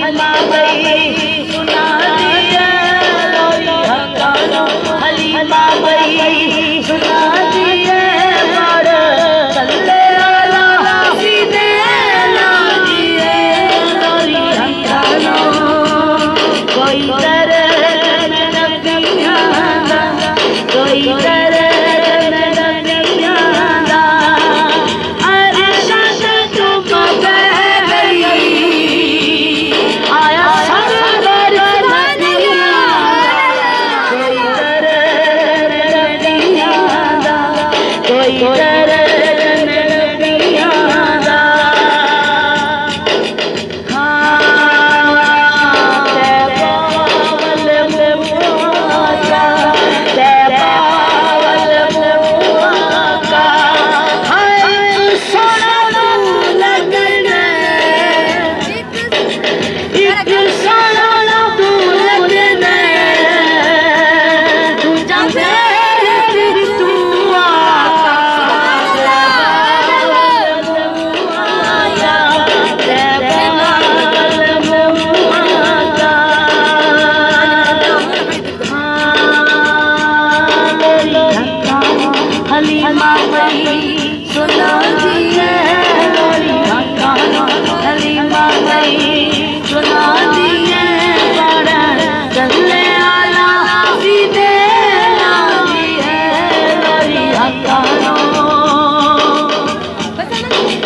हलीमा गई सुना दिया लोरी हकानो हलीमा गई सुना दिया मार चले आला सीधे ना दिए लोरी हकानो कोई करे नबिया कोई करे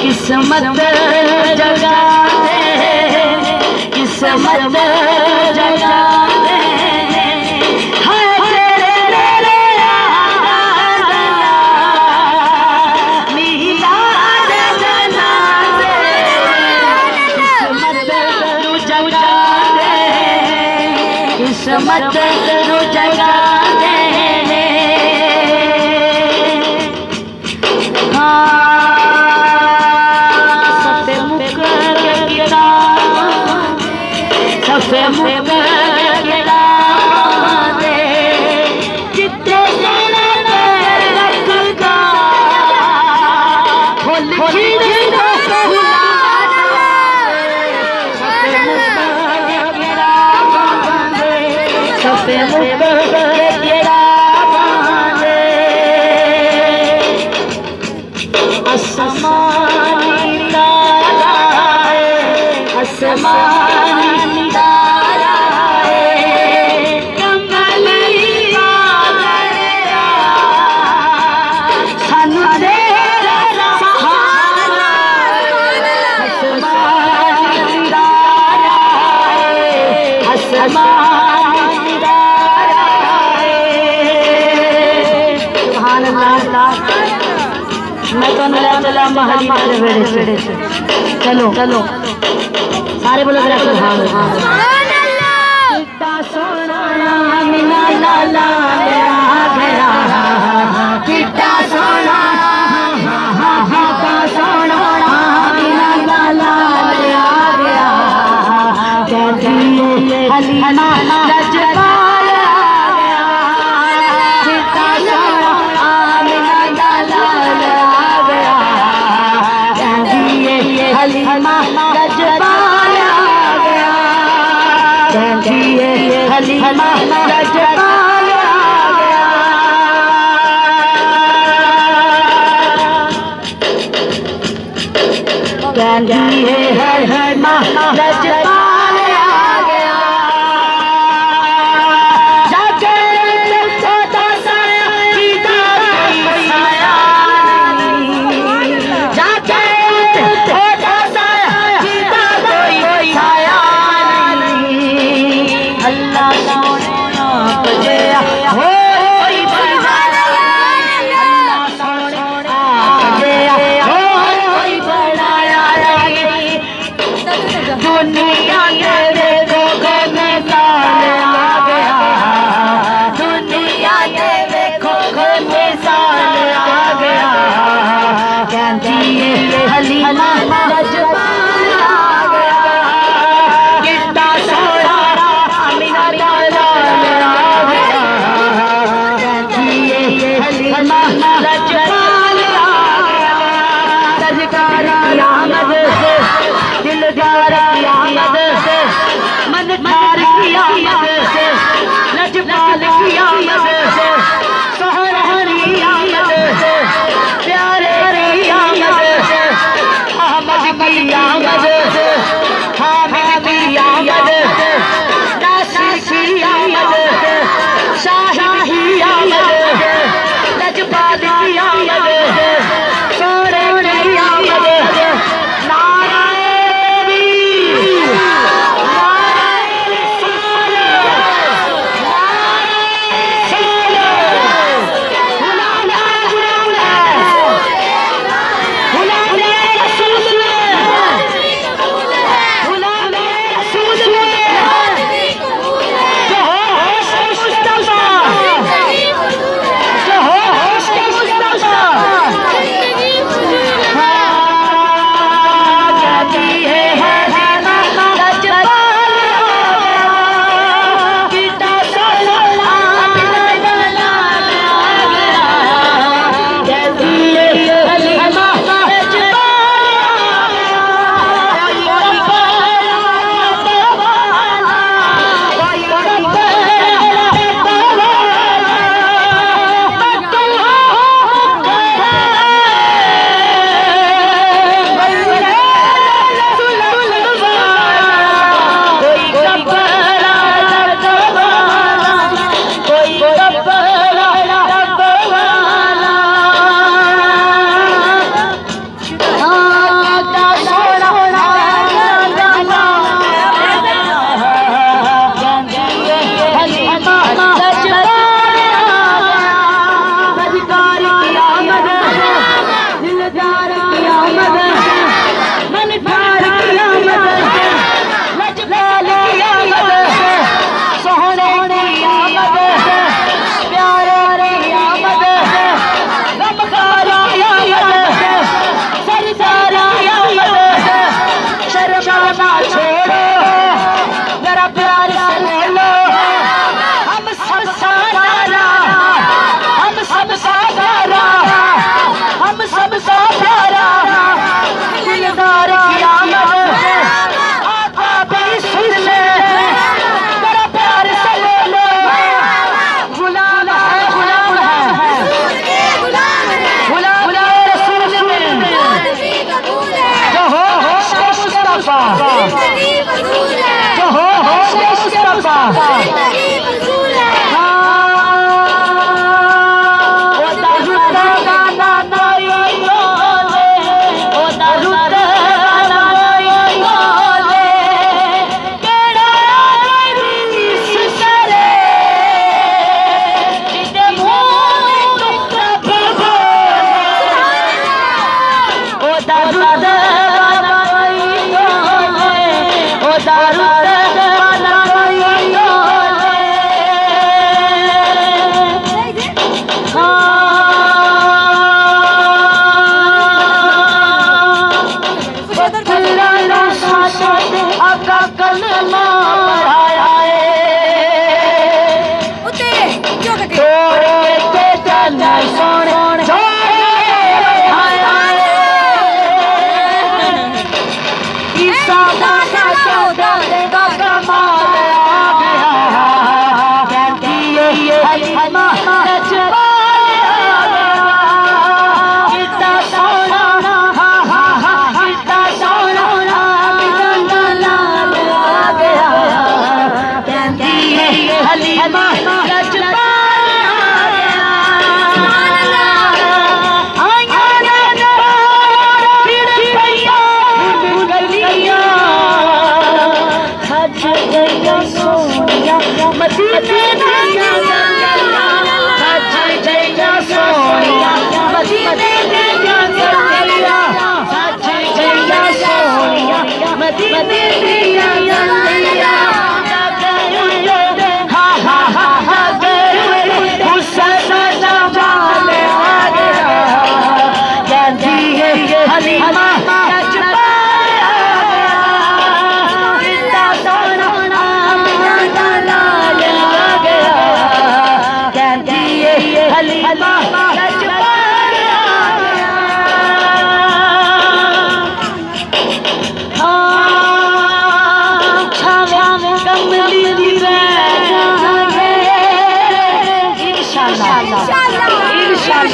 किस्मत जगा दे किस्मत जगा दे किस्मत जगा दे सफे मुख गिरा दे जिते रखगा फुल खिड़ो फुला सफे मुख गिरा दे आसमानी तारा आसमानी तारा सानू तेरा सहारा आसमानी तारा आसमानी तारा सुभान अल्लाह। मैं तो ले चला महली मेरे वेड़े से चलो चलो सारे बोलो सुभान अल्लाह। कितना सोना मीना लाला आ गया कितना सोना सोना मीना लाला आ गया कहती हलीमा लजपाल आ गया कितना सोना मीना लाला आ गया कहती हलीमा लजपाल आ गया कहती हलीमा लजपाल आ गया कहती हलीमा लजपाल आ गया जाके छोटा साया सीधा कोई साया नहीं जाके छोटा साया सीधा कोई साया नहीं अल्लाह सोने आप गया हो कोई बड़ा अल्लाह सोने आप गया हो कोई बड़ा दुनिया के देखो मिसाल आ गया दुनिया के देखो मिसाल आ गया कहती हलीमा लजपाल आ गया कितना सोना मीना लाला आ गया कहती हलीमा लजपाल आ गया तजकारा आमद दिलदारा आमद मन ठार की आमद, लजपाल की आमद, सोहरानी आमद, प्यारे की आमद, अहमद की आमद, हामिद की आमद, नासिर की आमद, शाहिद की आमद, लजपाल की आमद, सोहरानी की आमद।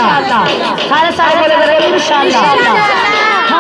सारे सारे बोले बोले इंशाअल्लाह।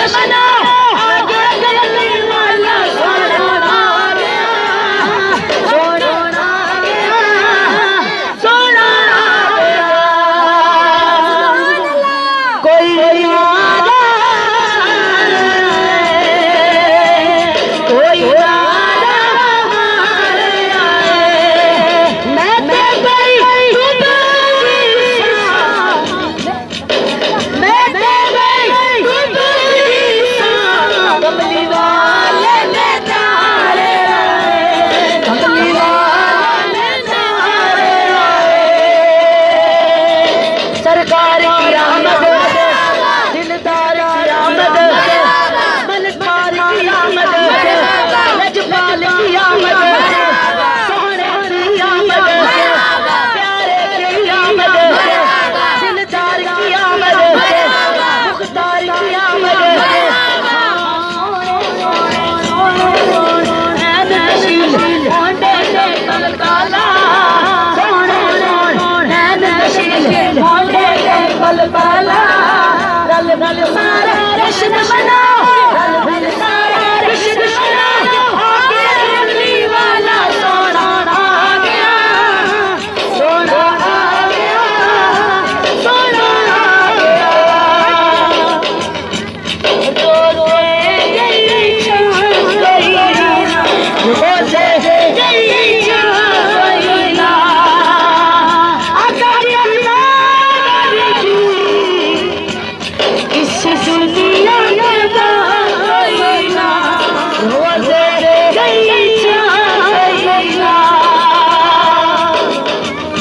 दुश्मना आगे गली वाला सोना आ गया, सोना आ गया, सोना आ गया। कोई आजा कोई आजा हमारे आए, मैं तो गई मैं तो गई कमली वाले बेचारे आए, कमली वाले बेचारे आए। सरकार की आमद, दिलदार की आमद, मलकार की आमद, लजपाल की आमद, सोहने की आमद, प्यारे की आमद, दिलदार की आमद, मुख्तार की आमद। नशील होंडे से कल काला, नशील होंडे से कल काला, रल रल सारा रिश्त बना, रल रल सारा रिश्त बना, आगे गली वाला सोना आ गया, सोना आ गया, सोना आ गया। जो रोए गई चाँद गई ना, रोज़े गई चाँद गई ना, आका जी अल्लाह जी इस दुनिया में गई ना, रोज़े गई चाँद गई ना।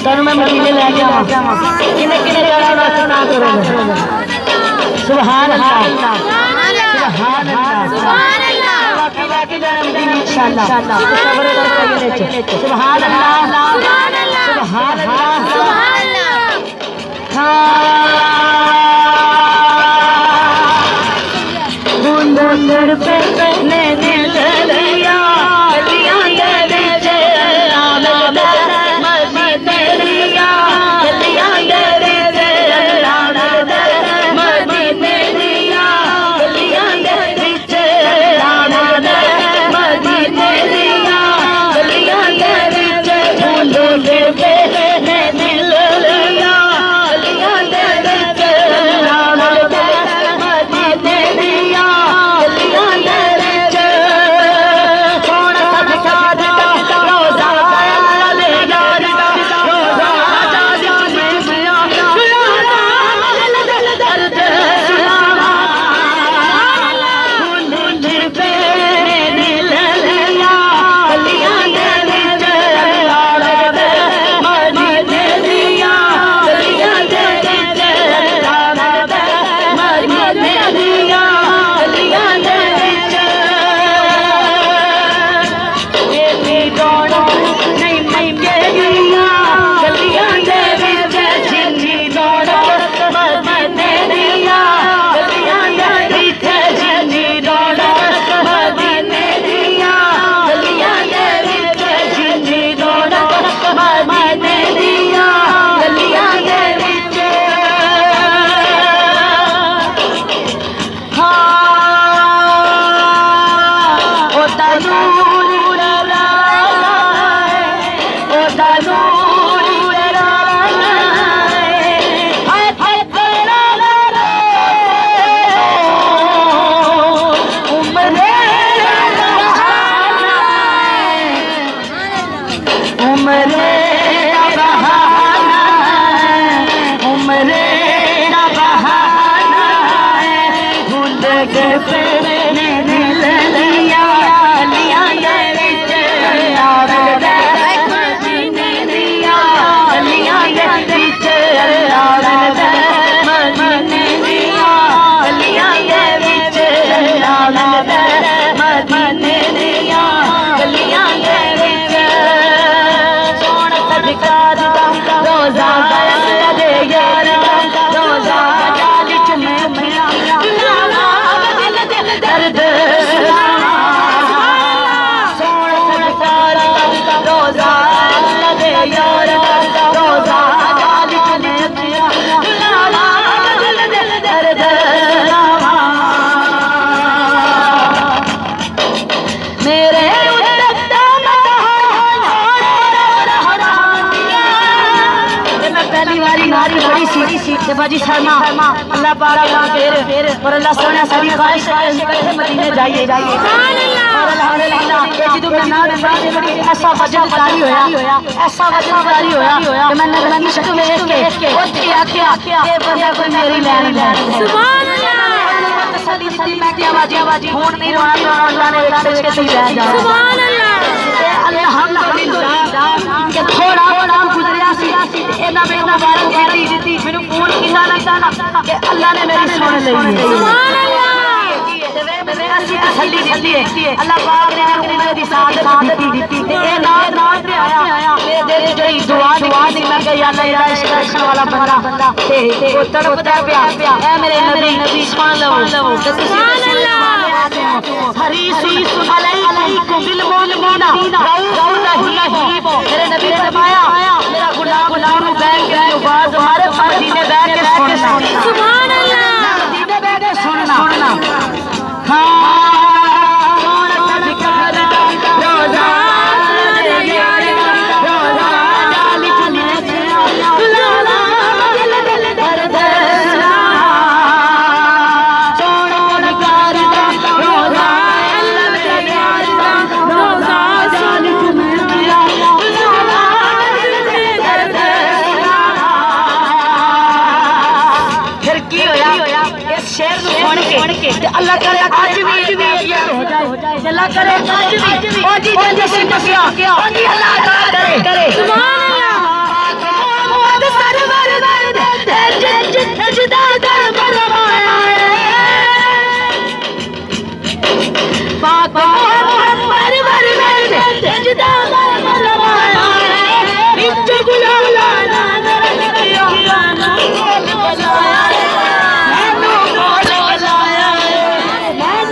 तन में मदीने ले गया, किने किने जाना ना सुना करो। सुभान अल्लाह, सुभान अल्लाह, सुभान अल्लाह। बाकी जाना मदीने इंशाअल्लाह, सब्र करके ये नीचे। सुभान अल्लाह, सुभान अल्लाह, सुभान अल्लाह, सुभान अल्लाह। बूंद बूंद पे नैने ललिया, लिया दे जे आमद मदीने लिया, लिया दे जे आमद मदीने लिया, लिया दे जे आमद मदीने लिया, लिया दे जे बूंद बूंद पे नैने ललिया, लिया दे जे आमद मदीने लिया, लिया दे जे। कौन सा दिखाद रोज़ा ले यार रोज़ा जादी में मिया, सुनाना दिल दर्द सुनाना, बूंद बूंद पे नैने ललिया, लिया दे जे आमद मदीने लिया, लिया दे जे आमद मदीने लिया, लिया दे जे। ये भी दौड़ा नहीं नहीं मेरिया, गलियां दे जे जिंदी दौड़ा मदीने लिया, गलियां दे जे जिंदी दौड़ा मदीने लिया, गलियां दे जे जिंदी दौड़ा मदीने लिया, गलियां दे जे। हाँ ओदा नूर उड़ाना है, ओदा नूर उड़ाना है, हाय हाय तेरा रे उम्रे बहाना है, उम्रे बहाना है, उम्रे बहाना है। भूल गए तेरे नैने ललिया, लिया दे जे आमद मदीने लिया, लिया दे जे आमद मदीने लिया, लिया दे जे आमद मदीने लिया, लिया दे जे। सोना सदका रोज़ा दे यार, रोज़ा जाली में मिला, दिल दर्द सी ते बाजी शर्मा अल्लाह पाक का फिर और अल्लाह सोने सारी ख्वाहिश है मदीने जाइए सुभान अल्लाह और अल्हम्दुलिल्लाह ये जो मैं नाम ऐसा वजन जारी होया ऐसा वजन जारी होया कि मैंने नबी शक्ल देख के उठ के आखिया ये बंदा कोई मेरी लैन सुभान अल्लाह तसल्ली दी मैं क्या बाजी खून नहीं रोना अल्लाह ने बख्श के दी है सुभान अल्लाह अल्हम्दुलिल्लाह के थोड़ा गुजरिया सी इना में मुबारक दी मेनू फोन किया लगदा ना कि अल्लाह ने मेरी सुन ली सुभान अल्लाह ऐसी तसल्ली दी है अल्लाह पाक ने मेरे उम्र दी सादत दी ते ए नाम ते आया ते जेड़ी दुआ दी मैं कह या अल्लाह इस रखने वाला बंदा ते वो तड़पदा पिया ए मेरे नबी सुभान अल्लाह सुभान अल्लाह हरीसु अलैकुम बिल मुमिनीना रऊफ मेरे नबी ने फरमाया मेरा गुलाम बैठ के आवाज हमारे मदीने बैठ के सुनना सुभान अल्लाह मदीने बैठ के सुनना अल्लाह करे आज भी हो जाए अल्लाह करे आज भी ओ जी जल्दी से अल्लाह करे सुभान